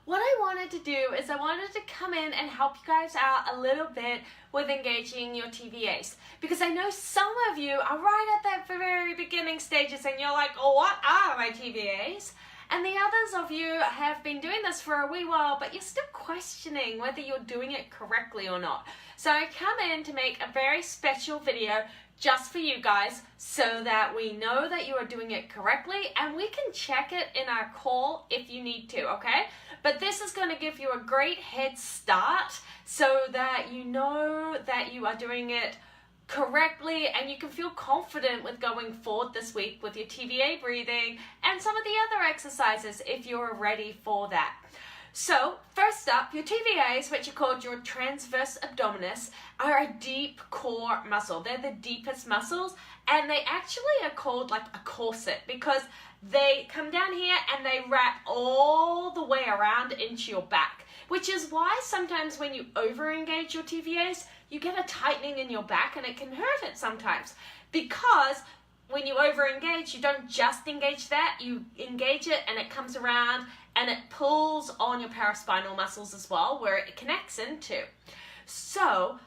what I wanted to do is I wanted to come in and help you guys out a little bit with engaging your TVAs, because I know some of you are right at that very beginning stages and you're like, oh, what are my TVAs? And the others of you have been doing this for a wee while, but you're still questioning whether you're doing it correctly or not. So I come in to make a very special video just for you guys so that we know that you are doing it correctly and we can check it in our call if you need to, okay? But this is going to give you a great head start so that you know that you are doing it correctly and you can feel confident with going forward this week with your TVA breathing and some of the other exercises if you're ready for that. So first up, your TVAs, which are called your transverse abdominis, are a deep core muscle. They're the deepest muscles and they actually are called like a corset because they come down here and they wrap all the way around into your back, which is why sometimes when you over-engage your TVAs, you get a tightening in your back and it can hurt it sometimes, because when you over-engage, you don't just engage that, you engage it and it comes around and it pulls on your paraspinal muscles as well, where it connects into. So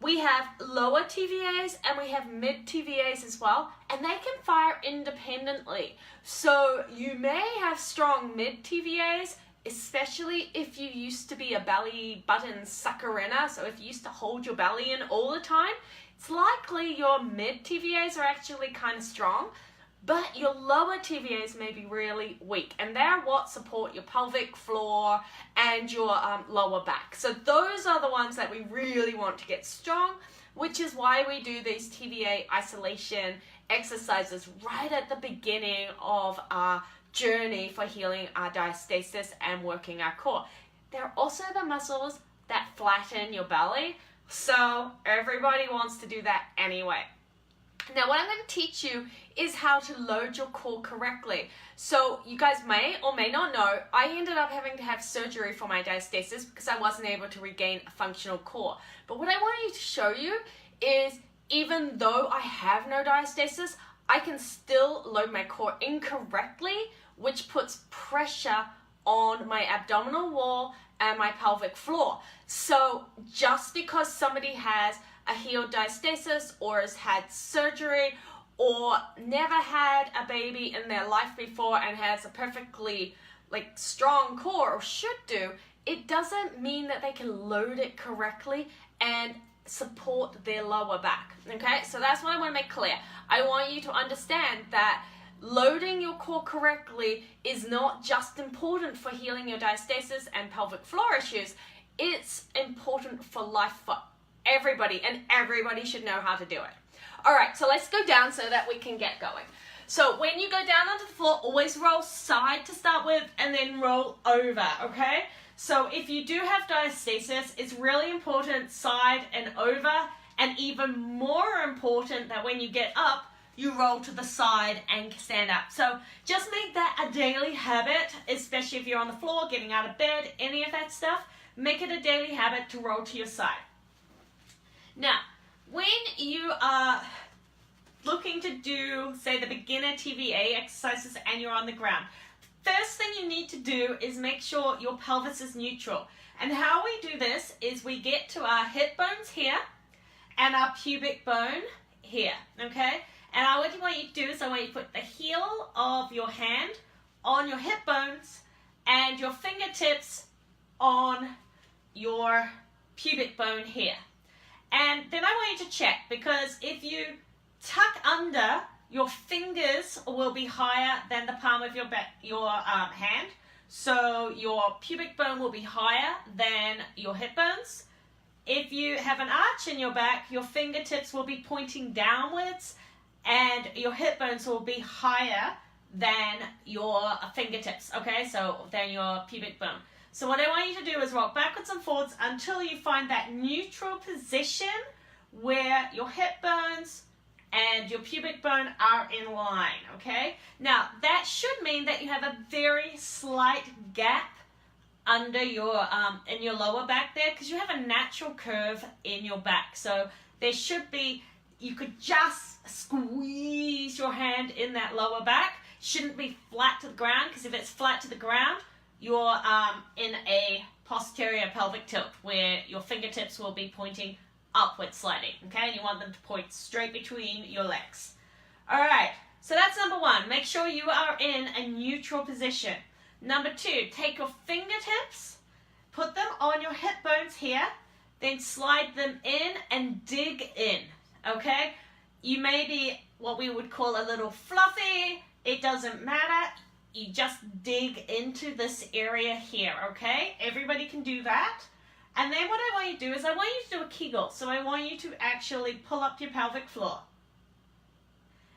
we have lower TVAs and we have mid TVAs as well, and they can fire independently. So you may have strong mid TVAs, especially if you used to be a belly button sucker-inner, so if you used to hold your belly in all the time, it's likely your mid TVAs are actually kind of strong, but your lower TVAs may be really weak, and they're what support your pelvic floor and your lower back. So those are the ones that we really want to get strong, which is why we do these TVA isolation exercises right at the beginning of our journey for healing our diastasis and working our core. They're also the muscles that flatten your belly, so everybody wants to do that anyway. Now what I'm going to teach you is how to load your core correctly. So you guys may or may not know, I ended up having to have surgery for my diastasis because I wasn't able to regain a functional core. But what I want you to show you is even though I have no diastasis, I can still load my core incorrectly, which puts pressure on my abdominal wall and my pelvic floor. So just because somebody has a healed diastasis or has had surgery or never had a baby in their life before and has a perfectly strong core, or should do, it doesn't mean that they can load it correctly and support their lower back. Okay, so that's what I want to make clear. I want you to understand that loading your core correctly is not just important for healing your diastasis and pelvic floor issues, it's important for life for everybody, and everybody should know how to do it. All right, so let's go down so that we can get going. So when you go down onto the floor, always roll side to start with and then roll over, okay? So if you do have diastasis, it's really important side and over, and even more important that when you get up, you roll to the side and stand up. So just make that a daily habit, especially if you're on the floor, getting out of bed, any of that stuff. Make it a daily habit to roll to your side. Now, when you are looking to do, say, the beginner TVA exercises and you're on the ground, first thing you need to do is make sure your pelvis is neutral. And how we do this is we get to our hip bones here and our pubic bone here, okay? And what I want you to do is I want you to put the heel of your hand on your hip bones and your fingertips on your pubic bone here. And then I want you to check, because if you tuck under, your fingers will be higher than the palm of your hand. So your pubic bone will be higher than your hip bones. If you have an arch in your back, your fingertips will be pointing downwards and your hip bones will be higher than your fingertips, okay? So than your pubic bone. So what I want you to do is rock backwards and forwards until you find that neutral position where your hip bones and your pubic bone are in line, okay? Now, that should mean that you have a very slight gap under your, in your lower back there, because you have a natural curve in your back. So there should be, you could just squeeze your hand in that lower back. Shouldn't be flat to the ground, because if it's flat to the ground, you're in a posterior pelvic tilt where your fingertips will be pointing upwards slightly, okay? And you want them to point straight between your legs. All right, so that's number one. Make sure you are in a neutral position. Number two, take your fingertips, put them on your hip bones here, then slide them in and dig in, okay? You may be what we would call a little fluffy. It doesn't matter. You just dig into this area here, okay? Everybody can do that. And then what I want you to do is I want you to do a Kegel. So I want you to actually pull up your pelvic floor.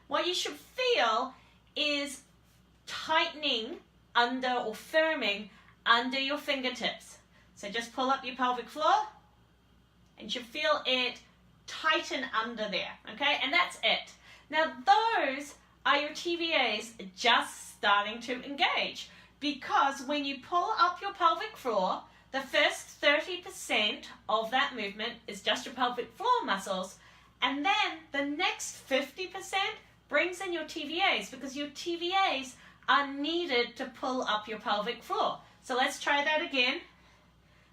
What you should feel is tightening under or firming under your fingertips. So just pull up your pelvic floor and you feel it tighten under there, okay? And that's it. Now those are your TVAs just starting to engage, because when you pull up your pelvic floor, the first 30% of that movement is just your pelvic floor muscles, and then the next 50% brings in your TVAs, because your TVAs are needed to pull up your pelvic floor. So let's try that again.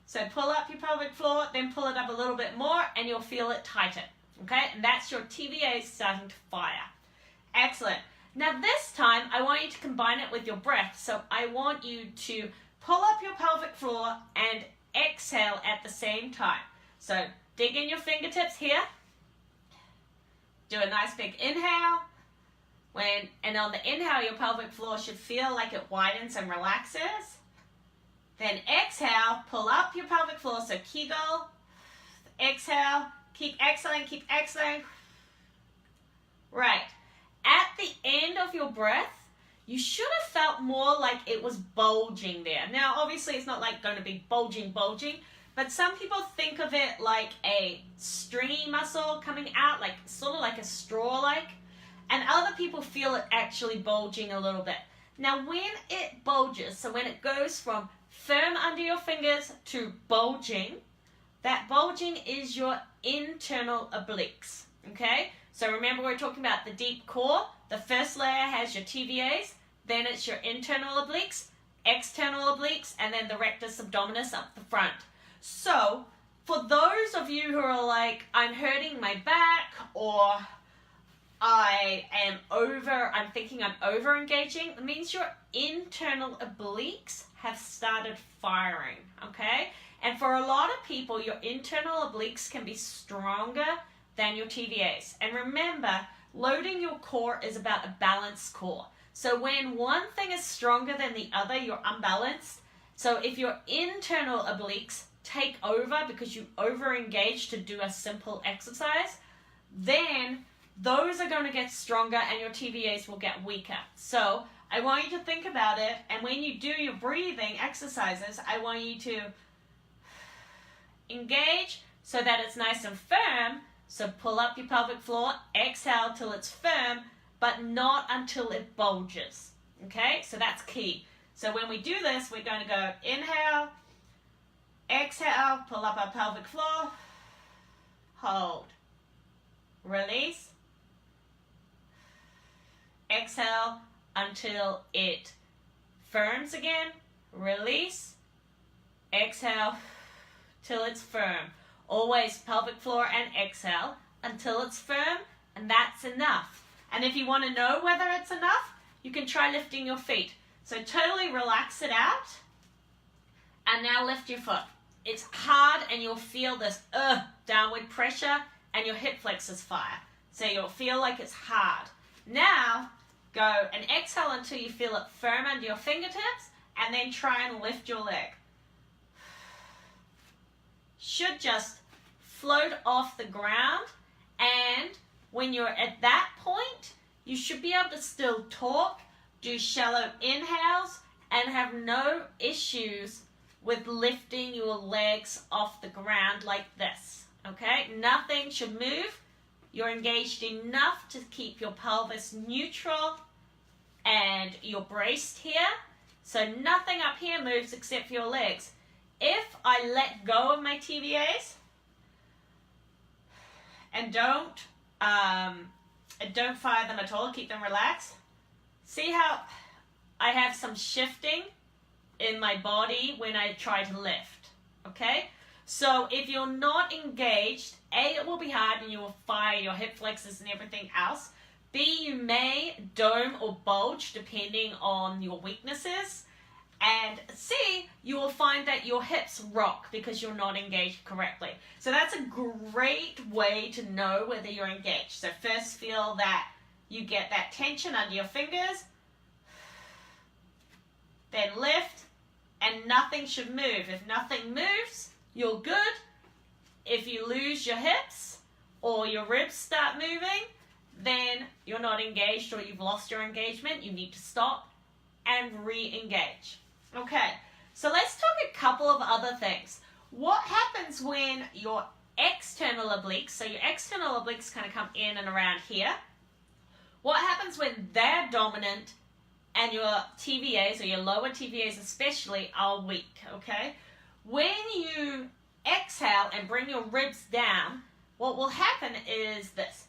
So pull up your pelvic floor, then pull it up a little bit more, and you'll feel it tighten, okay? And that's your TVAs starting to fire. Excellent. Now this time, I want you to combine it with your breath. So I want you to pull up your pelvic floor and exhale at the same time. So dig in your fingertips here. Do a nice big inhale. And on the inhale, your pelvic floor should feel like it widens and relaxes. Then exhale, pull up your pelvic floor. So Kegel, exhale, keep exhaling. Right. At the end of your breath, you should have felt more like it was bulging there. Now, obviously, it's not like going to be bulging, but some people think of it like a stringy muscle coming out, like sort of like a straw-like, and other people feel it actually bulging a little bit. Now, when it bulges, so when it goes from firm under your fingers to bulging, that bulging is your internal obliques, okay? So remember, we're talking about the deep core. The first layer has your TVAs, then it's your internal obliques, external obliques, and then the rectus abdominis up the front. So for those of you who are like, I'm hurting my back, or I'm thinking I'm over engaging, it means your internal obliques have started firing, okay? And for a lot of people, your internal obliques can be stronger than your TVAs. And remember, loading your core is about a balanced core. So when one thing is stronger than the other, you're unbalanced. So if your internal obliques take over because you over-engage to do a simple exercise, then those are going to get stronger and your TVAs will get weaker. So I want you to think about it, and when you do your breathing exercises, I want you to engage so that it's nice and firm. So pull up your pelvic floor, exhale till it's firm, but not until it bulges, okay? So that's key. So when we do this, we're going to go inhale, exhale, pull up our pelvic floor, hold, release, exhale until it firms again, release, exhale till it's firm. Always pelvic floor and exhale until it's firm, and that's enough. And if you want to know whether it's enough, you can try lifting your feet. So totally relax it out, and now lift your foot. It's hard, and you'll feel this downward pressure, and your hip flexors fire. So you'll feel like it's hard. Now, go and exhale until you feel it firm under your fingertips, and then try and lift your leg. Should just float off the ground, and when you're at that point, you should be able to still talk, do shallow inhales, and have no issues with lifting your legs off the ground like this, okay? Nothing should move. You're engaged enough to keep your pelvis neutral and you're braced here, so nothing up here moves except for your legs. If I let go of my TVAs and don't fire them at all, keep them relaxed, see how I have some shifting in my body when I try to lift, okay? So if you're not engaged, A, it will be hard and you will fire your hip flexors and everything else. B, you may dome or bulge depending on your weaknesses. And C, you will find that your hips rock because you're not engaged correctly. So that's a great way to know whether you're engaged. So first feel that you get that tension under your fingers. Then lift, and nothing should move. If nothing moves, you're good. If you lose your hips or your ribs start moving, then you're not engaged or you've lost your engagement. You need to stop and re-engage. Okay, so let's talk a couple of other things. What happens when your external obliques, so your external obliques kind of come in and around here. What happens when they're dominant and your TVAs, or your lower TVAs especially, are weak, okay? When you exhale and bring your ribs down, what will happen is this.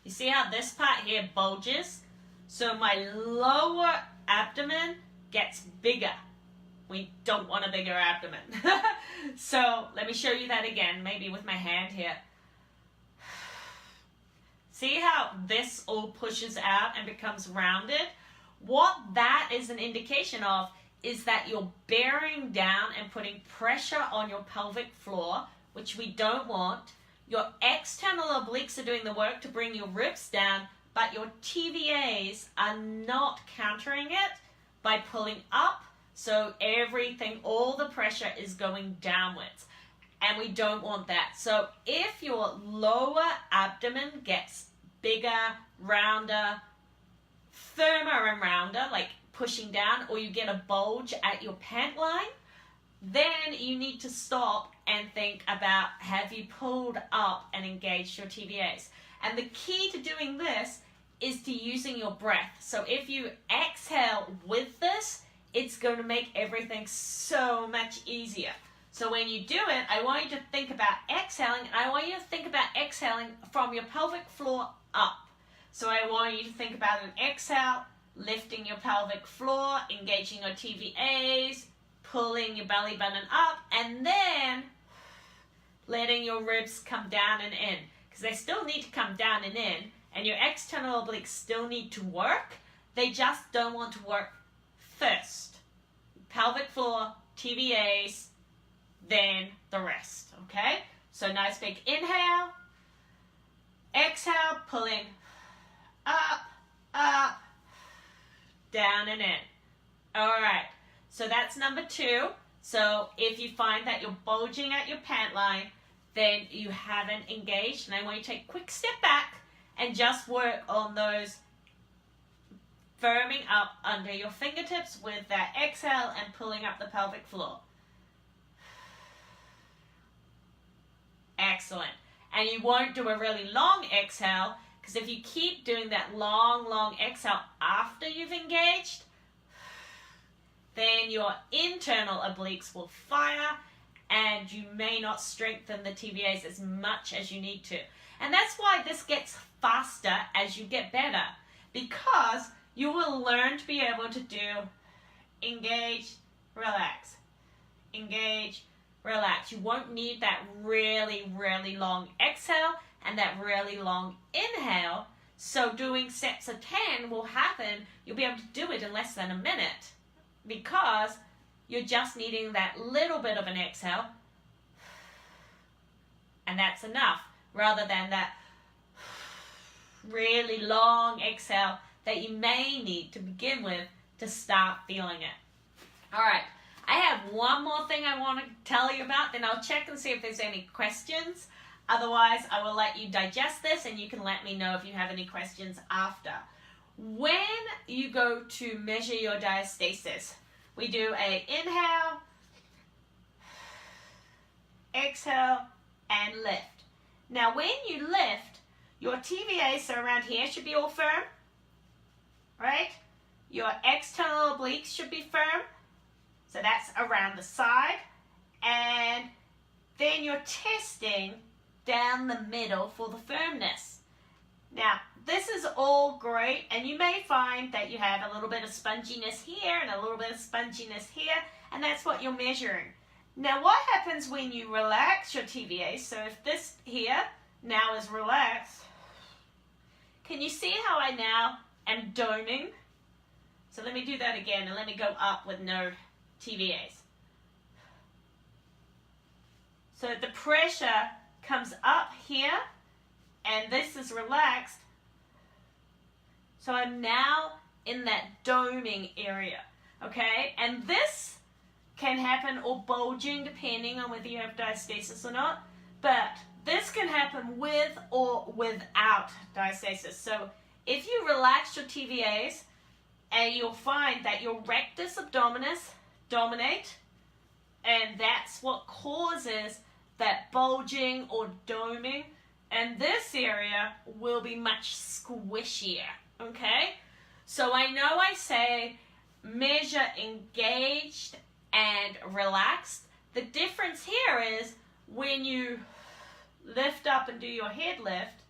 You see how this part here bulges? So my lower abdomen gets bigger. We don't want a bigger abdomen. So let me show you that again, maybe with my hand here. See how this all pushes out and becomes rounded? What that is an indication of is that you're bearing down and putting pressure on your pelvic floor, which we don't want. Your external obliques are doing the work to bring your ribs down, but your TVAs are not countering it by pulling up. So everything, all the pressure is going downwards. And we don't want that. So if your lower abdomen gets bigger, rounder, firmer and rounder, like pushing down, or you get a bulge at your pant line, then you need to stop and think about, have you pulled up and engaged your TVAs? And the key to doing this is to using your breath. So if you exhale with this, it's going to make everything so much easier. So when you do it, I want you to think about exhaling, and I want you to think about exhaling from your pelvic floor up. So I want you to think about an exhale, lifting your pelvic floor, engaging your TVAs, pulling your belly button up, and then letting your ribs come down and in. Because they still need to come down and in, and your external obliques still need to work. They just don't want to work first. Pelvic floor, TVAs, then the rest, okay? So nice big inhale, exhale, pulling up, up, down and in. All right, so that's number 2. So if you find that you're bulging at your pant line, then you haven't engaged, and I want you to take a quick step back and just work on those firming up under your fingertips with that exhale and pulling up the pelvic floor. Excellent. And you won't do a really long exhale, because if you keep doing that long exhale after you've engaged, then your internal obliques will fire and you may not strengthen the TVAs as much as you need to. And that's why this gets faster as you get better, because you will learn to be able to do engage, relax, engage, relax. You won't need that really long exhale and that really long inhale. So doing sets of 10 will happen. You'll be able to do it in less than a minute, because you're just needing that little bit of an exhale, and that's enough, rather than that really long exhale that you may need to begin with to start feeling it. All right, I have one more thing I want to tell you about, then I'll check and see if there's any questions. Otherwise, I will let you digest this, and you can let me know if you have any questions after. When you go to measure your diastasis, we do a inhale, exhale, and lift. Now, when you lift, your TVAs, so around here, should be all firm, right? Your external obliques should be firm, so that's around the side, and then you're testing down the middle for the firmness. Now, this is all great, and you may find that you have a little bit of sponginess here and a little bit of sponginess here, and that's what you're measuring. Now, what happens when you relax your TVA? So if this here now is relaxed, can you see how I now am doming? So let me do that again, and let me go up with no TVAs. So the pressure comes up here, and this is relaxed. So I'm now in that doming area, okay? And this can happen, or bulging, depending on whether you have diastasis or not. But this can happen with or without diastasis. So if you relax your TVAs, and you'll find that your rectus abdominis dominate, and that's what causes that bulging or doming, and this area will be much squishier, okay? So I know I say measure engaged and relaxed. The difference here is when you lift up and do your head lift,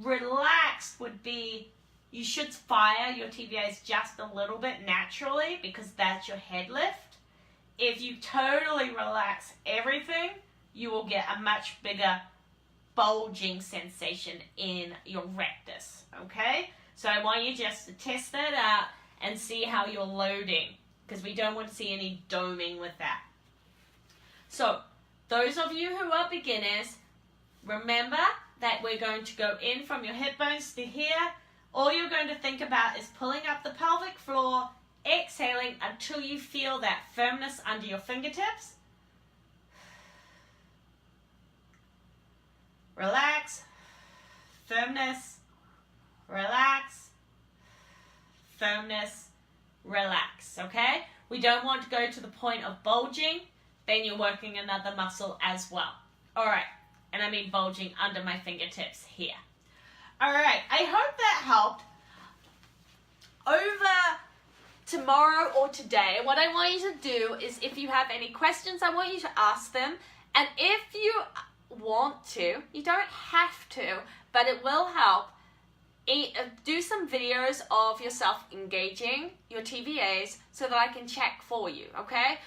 relaxed would be you should fire your TVAs just a little bit naturally because that's your head lift. If you totally relax everything, you will get a much bigger bulging sensation in your rectus, okay? So I want you just to test that out and see how you're loading, because we don't want to see any doming with that. So those of you who are beginners, remember that we're going to go in from your hip bones to here. All you're going to think about is pulling up the pelvic floor, exhaling until you feel that firmness under your fingertips. Relax, firmness, relax, firmness, relax, okay? We don't want to go to the point of bulging, then you're working another muscle as well. All right, and I mean bulging under my fingertips here. All right, I hope that helped. Over tomorrow or today, what I want you to do is, if you have any questions, I want you to ask them. And if you want to, you don't have to, but it will help, do some videos of yourself engaging your TVAs so that I can check for you, okay?